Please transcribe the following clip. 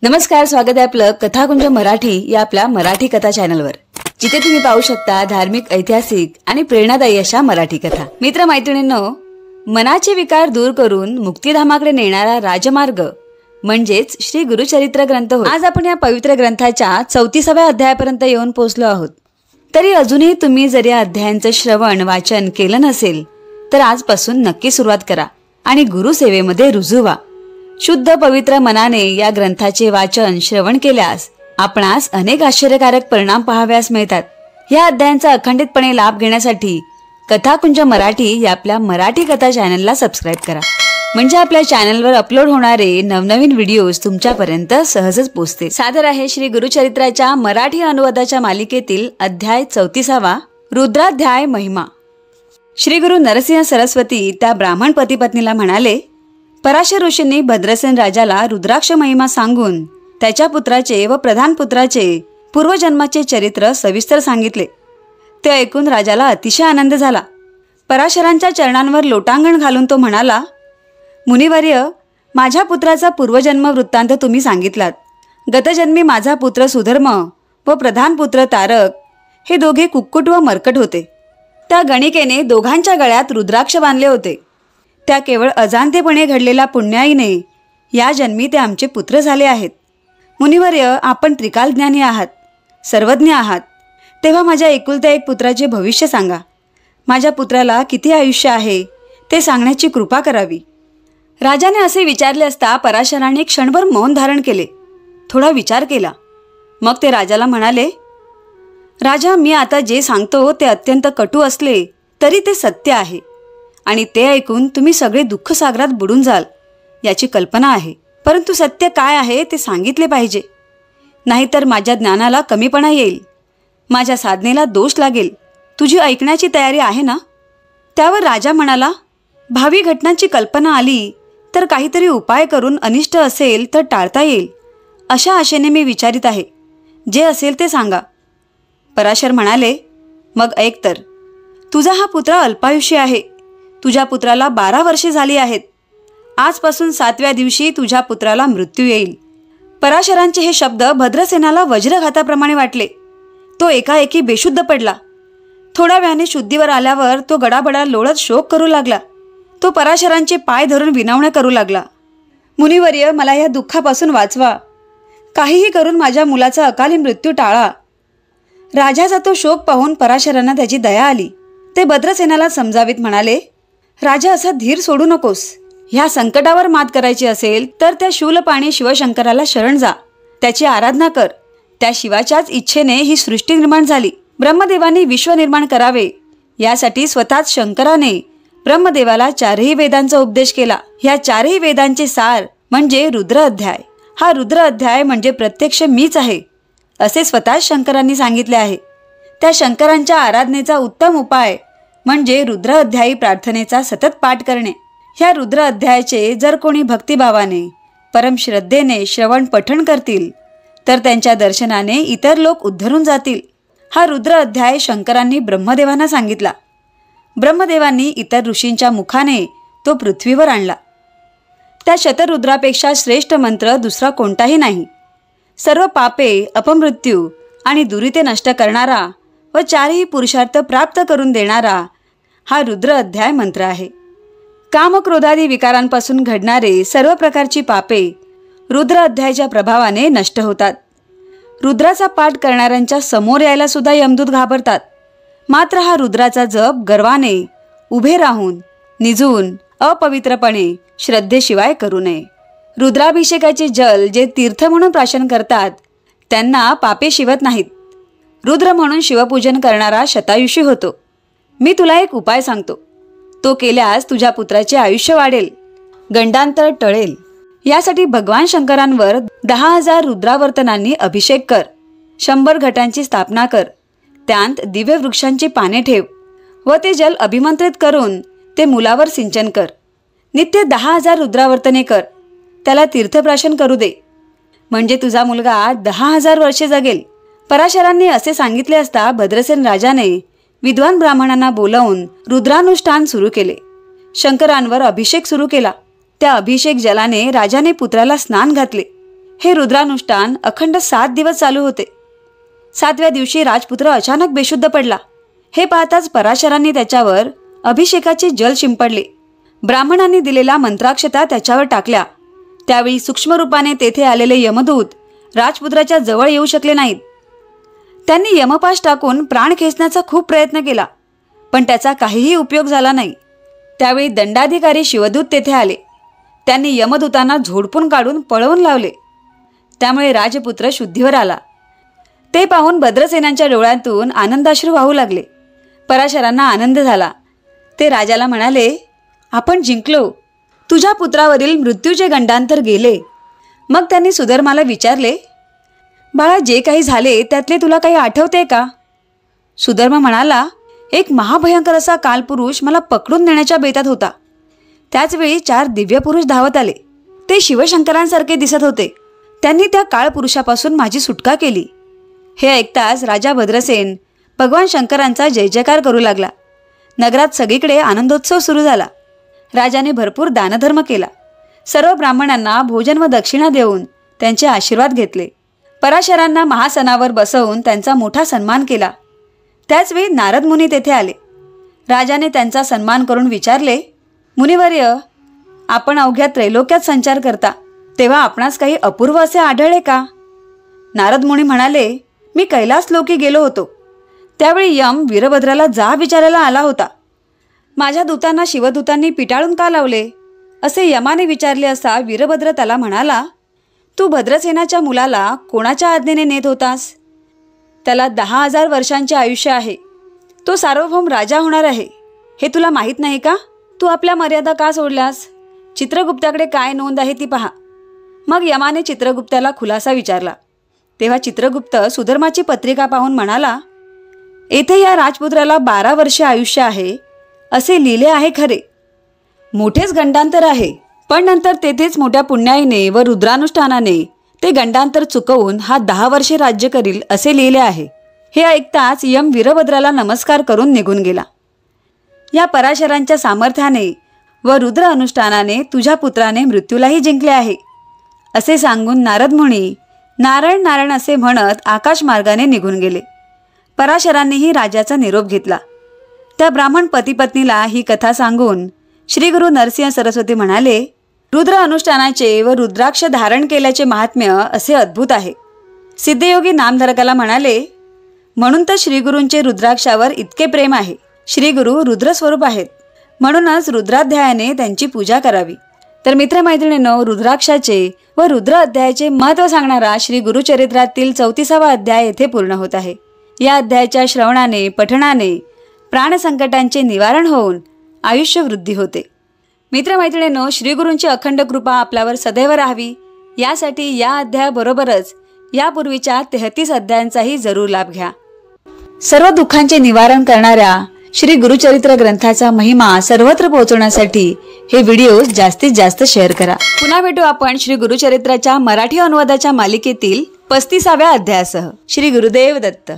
नमस्कार, स्वागत आहे आपलं कथाकुंज मराठी या आपल्या मराठी कथा चॅनलवर, जिथे तुम्ही पाहू शकता धार्मिक, ऐतिहासिक आणि प्रेरणादायी अशा मराठी कथा. मित्र मैत्रिणींनो, मनाचे विकार दूर करून मुक्तिधामाकडे नेणारा राजमार्ग म्हणजेच श्री गुरुचरित्र ग्रंथ होय. आज आपण या पवित्र ग्रंथाच्या 34व्या अध्यायापर्यंत येऊन पोहोचलो आहोत. तरी अजूनही तुम्ही जर या अध्यायांचं श्रवण वाचन केलं नसेल तर आजपासून नक्की सुरुवात करा आणि गुरुसेवेमध्ये रुजू व्हा. शुद्ध पवित्र मनाने या ग्रंथाचे वाचन श्रवण केल्यास आपणास अनेक आश्चर्यकारक परिणाम पाहाव्यास मिळतात. या अध्यायांचा अखंडितपणे लाभ घेण्यासाठी कथाकुंज मराठी या आपल्या मराठी कथा चॅनलला सबस्क्राईब करा, म्हणजे आपल्या चॅनलवर अपलोड होणारे नवनवीन व्हिडिओज तुमच्यापर्यंत सहजच पोहोचतील. सादर आहे श्री गुरुचरित्राच्या मराठी अनुवादाच्या मालिकेतील अध्याय 34वा, रुद्राध्याय महिमा. श्री गुरु नरसिंह सरस्वती त्या ब्राह्मण पतिपत्नीला म्हणाले, पराशर ऋषींनी भद्रसेन राजाला रुद्राक्ष महिमा सांगून त्याच्या पुत्राचे व प्रधान पुत्राचे पूर्वजन्माचे चरित्र सविस्तर सांगितले. ते ऐकून राजाला अतिशय आनंद झाला. पराशरांच्या चरणांवर लोटांगण घालून तो म्हणाला, मुनिवर्य, माझ्या पुत्राचा पूर्वजन्म वृत्तांत तुम्ही सांगितलात. गतजन्मी माझा पुत्र सुधर्म व प्रधान पुत्र तारक हे दोघे कुक्कुट व मरकट होते. त्या गणिकेने दोघांच्या गळ्यात रुद्राक्ष बांधले होते. त्या केवळ अजाणतेपणे घडलेल्या पुण्याईने या जन्मी ते आमचे पुत्र झाले आहेत. मुनिवर्य, आपण त्रिकालज्ञानी आहात, सर्वज्ञ आहात, तेव्हा माझ्या एकुलत्या एक पुत्राचे भविष्य सांगा. माझ्या पुत्राला किती आयुष्य आहे ते सांगण्याची कृपा करावी. राजाने असे विचारले असता पराशराने क्षणभर मौन धारण केले. थोडा विचार केला. मग ते राजाला म्हणाले, राजा, मी आता जे सांगतो ते अत्यंत कटू असले तरी ते सत्य आहे आणि ते ऐकून तुम्ही सगळे दुःखसागरात बुडून जाल याची कल्पना आहे. परंतु सत्य काय आहे ते सांगितले पाहिजे, नाहीतर माझ्या ज्ञानाला कमीपणा येईल, माझ्या साधनेला दोष लागेल. तुझी ऐकण्याची तयारी आहे ना? त्यावर राजा म्हणाला, भावी घटनांची कल्पना आली तर काहीतरी उपाय करून अनिष्ट असेल तर टाळता येईल अशा आशेने मी विचारित आहे. जे असेल ते सांगा. पराशर म्हणाले, मग ऐक तर. तुझा हा पुत्र अल्पायुषी आहे. तुझ्या पुत्राला 12 वर्षे झाली आहेत. आजपासून 7व्या दिवशी तुझ्या पुत्राला मृत्यू येईल. पराशरांचे हे शब्द भद्रसेनाला वज्रघाताप्रमाणे वाटले. तो एकाएकी बेशुद्ध पडला. थोड्या वेळाने शुद्धीवर आल्यावर तो गडाबडा लोळत शोक करू लागला. तो पराशरांचे पाय धरून विनवण्या करू लागला. मुनिवर्य, मला या दुःखापासून वाचवा. काहीही करून माझ्या मुलाचा अकाली मृत्यू टाळा. राजाचा तो शोक पाहून पराशरांना त्याची दया आली. ते भद्रसेनाला समजावीत म्हणाले, राजा, असा धीर सोडू नकोस. ह्या संकटावर मात करायची असेल तर त्या शूलपाणी शिवशंकराला शरण जा. त्याची आराधना कर. त्या शिवाच्याच इच्छेने ही सृष्टी निर्माण झाली. ब्रह्मदेवाने विश्व निर्माण करावे यासाठी स्वतःच शंकराने ब्रह्मदेवाला 4ही वेदांचा उपदेश केला. ह्या 4ही वेदांचे सार म्हणजे रुद्र अध्याय. हा रुद्र अध्याय म्हणजे प्रत्यक्ष मीच आहे असे स्वतःच शंकरांनी सांगितले आहे. त्या शंकरांच्या आराधनेचा उत्तम उपाय म्हणजे रुद्र अध्यायी प्रार्थनेचा सतत पाठ करणे. ह्या रुद्र अध्यायाचे जर कोणी भक्तिभावाने परम श्रद्धेने श्रवण पठण करतील तर त्यांच्या दर्शनाने इतर लोक उद्धरून जातील. हा रुद्र अध्याय शंकरांनी ब्रह्मदेवांना सांगितला. ब्रह्मदेवांनी इतर ऋषींच्या मुखाने तो पृथ्वीवर आणला. त्या शतरुद्रापेक्षा श्रेष्ठ मंत्र दुसरा कोणताही नाही. सर्व पापे, अपमृत्यू आणि दुरिते नष्ट करणारा व 4ही पुरुषार्थ प्राप्त करून देणारा हा रुद्र अध्याय मंत्र आहे. कामक्रोधादी विकारांपासून घडणारे सर्व प्रकारची पापे रुद्र अध्यायाच्या प्रभावाने नष्ट होतात. रुद्राचा पाठ करणाऱ्यांच्या समोर यायला सुद्धा यमदूत घाबरतात. मात्र हा रुद्राचा जप गर्वाने, उभे राहून, निजून, अपवित्रपणे, श्रद्धेशिवाय करू नये. रुद्राभिषेकाचे जल जे तीर्थ म्हणून प्राशन करतात त्यांना पापे शिवत नाहीत. रुद्र म्हणून शिवपूजन करणारा शतायुषी होतो. मी तुला एक उपाय सांगतो. तो केल्यास तुझ्या पुत्राचे आयुष्य वाढेल, गंडांतर टळेल. यासाठी भगवान शंकरांवर 10,000 रुद्रावर्तनांनी अभिषेक कर. 100 घटांची स्थापना कर. त्यात दिव्य वृक्षांची पाने ठेव व ते जल अभिमंत्रित करून ते मुलावर सिंचन कर. नित्य 10,000 रुद्रावर्तने कर. त्याला तीर्थप्राशन करू दे, म्हणजे तुझा मुलगा 10,000 वर्षे जगेल. पराशरांनी असे सांगितले असता भद्रसेन राजाने विद्वान ब्राह्मणांना बोलावून रुद्रानुष्ठान सुरू केले. शंकरांवर अभिषेक सुरू केला. त्या अभिषेक जलाने राजाने पुत्राला स्नान घातले. हे रुद्रानुष्ठान अखंड 7 दिवस चालू होते. 7व्या दिवशी राजपुत्र अचानक बेशुद्ध पडला. हे पाहताच पराशरांनी त्याच्यावर अभिषेकाचे जल शिंपडले. ब्राह्मणांनी दिलेल्या मंत्राक्षता त्याच्यावर टाकल्या. त्यावेळी सूक्ष्म रूपाने तेथे आलेले यमदूत राजपुत्राच्या जवळ येऊ शकले नाहीत. त्यांनी यमपाश टाकून प्राण खेचण्याचा खूप प्रयत्न केला, पण त्याचा काहीही उपयोग झाला नाही. त्यावेळी दंडाधिकारी शिवदूत तेथे आले. त्यांनी यमदूतांना झोडपून काढून पळवून लावले. त्यामुळे राजपुत्र शुद्धीवर आला. ते पाहून भद्रसेनांच्या डोळ्यातून आनंदाश्रू वाहू लागले. पराशरांना आनंद झाला. ते राजाला म्हणाले, आपण जिंकलो. तुझ्या पुत्रावरील मृत्यूचे गंडांतर गेले. मग त्यांनी सुधर्माला विचारले, बाळा, जे काही झाले त्यातले तुला काही आठवते का? सुधर्म म्हणाला, एक महाभयंकर असा कालपुरुष मला पकडून नेण्याच्या बेतात होता. त्याचवेळी 4 दिव्य पुरुष धावत आले. ते शिवशंकरांसारखे दिसत होते. त्यांनी त्या काळपुरुषापासून माझी सुटका केली. हे ऐकताच राजा भद्रसेन भगवान शंकरांचा जय जयकार करू लागला. नगरात सगळीकडे आनंदोत्सव सुरू झाला. राजाने भरपूर दानधर्म केला. सर्व ब्राह्मणांना भोजन व दक्षिणा देऊन त्यांचे आशीर्वाद घेतले. पराशरांना महासनावर बसवून त्यांचा मोठा सन्मान केला. त्याचवेळी नारद मुनी तेथे आले. राजाने त्यांचा सन्मान करून विचारले, मुनिवर्य, आपण अवघ्या त्रैलोक्यात संचार करता, तेव्हा आपणास काही अपूर्व असे आढळले का? नारद मुनी म्हणाले, मी कैलास लोकी गेलो होतो. त्यावेळी यम वीरभद्राला जा विचारायला आला होता. माझ्या दूतांना शिवदूतांनी पिटाळून का लावले असे यमाने विचारले असता वीरभद्र त्याला म्हणाला, तू भद्रसेनाच्या मुलाला कोणाच्या आज्ञेने नेत होतास? त्याला 10,000 वर्षांचे आयुष्य आहे. तो सार्वभौम राजा होणार आहे. हे तुला माहीत नाही का? तू आपल्या मर्यादा का सोडल्यास? चित्रगुप्ताकडे काय नोंद आहे ती पहा. मग यमाने चित्रगुप्ताला खुलासा विचारला. तेव्हा चित्रगुप्त सुधर्माची पत्रिका पाहून म्हणाला, येथे या राजपुत्राला 12 वर्षे आयुष्य आहे असे लिहिले आहे खरे. मोठेच गंडांतर आहे, पण नंतर तेथेच मोठ्या पुण्याईने व रुद्रानुष्ठानाने ते गंडांतर चुकवून हा 10 वर्षे राज्य करील असे लिहिले आहे. हे ऐकताच यम वीरभद्राला नमस्कार करून निघून गेला. या पराशरांच्या सामर्थ्याने व रुद्र अनुष्ठानाने तुझ्या पुत्राने मृत्यूलाही जिंकले आहे असे सांगून नारद मुनी नारायण नारायण असे म्हणत आकाशमार्गाने निघून गेले. पराशरांनीही राजाचा निरोप घेतला. त्या ब्राह्मण पतीपत्नीला ही कथा सांगून श्री गुरु नरसिंह सरस्वती म्हणाले, रुद्र अनुष्ठानाचे व रुद्राक्ष धारण केल्याचे महात्म्य असे अद्भुत आहे. सिद्धयोगी नामधारकाला म्हणाले, म्हणून तर श्रीगुरूंचे रुद्राक्षावर इतके प्रेम आहे. श्रीगुरु रुद्रस्वरूप आहेत, म्हणूनच रुद्राध्यायाने त्यांची पूजा करावी. तर मित्रमैत्रिणींनो, रुद्राक्षाचे व रुद्र अध्यायाचे महत्त्व सांगणारा श्री गुरुचरित्रातील 34वा अध्याय येथे पूर्ण होत आहे. या अध्यायाच्या श्रवणाने पठणाने प्राणसंकटांचे निवारण होऊन आयुष्य वृद्धी होते. मित्रमैत्रिणींनो, श्रीगुरूंची अखंड कृपा आपल्यावर सदैव राहावी यासाठी या अध्यायाबरोबरच यापूर्वीच्या 33 अध्यायांचाही जरूर लाभ घ्या. सर्व दुःखांचे निवारण करणाऱ्या श्री गुरुचरित्र ग्रंथाचा महिमा सर्वत्र पोहोचवण्यासाठी हे व्हिडिओ जास्तीत जास्त शेअर करा. पुन्हा भेटू आपण श्री गुरुचरित्राच्या मराठी अनुवादाच्या मालिकेतील 35व्या अध्यायासह. श्री गुरुदेव दत्त.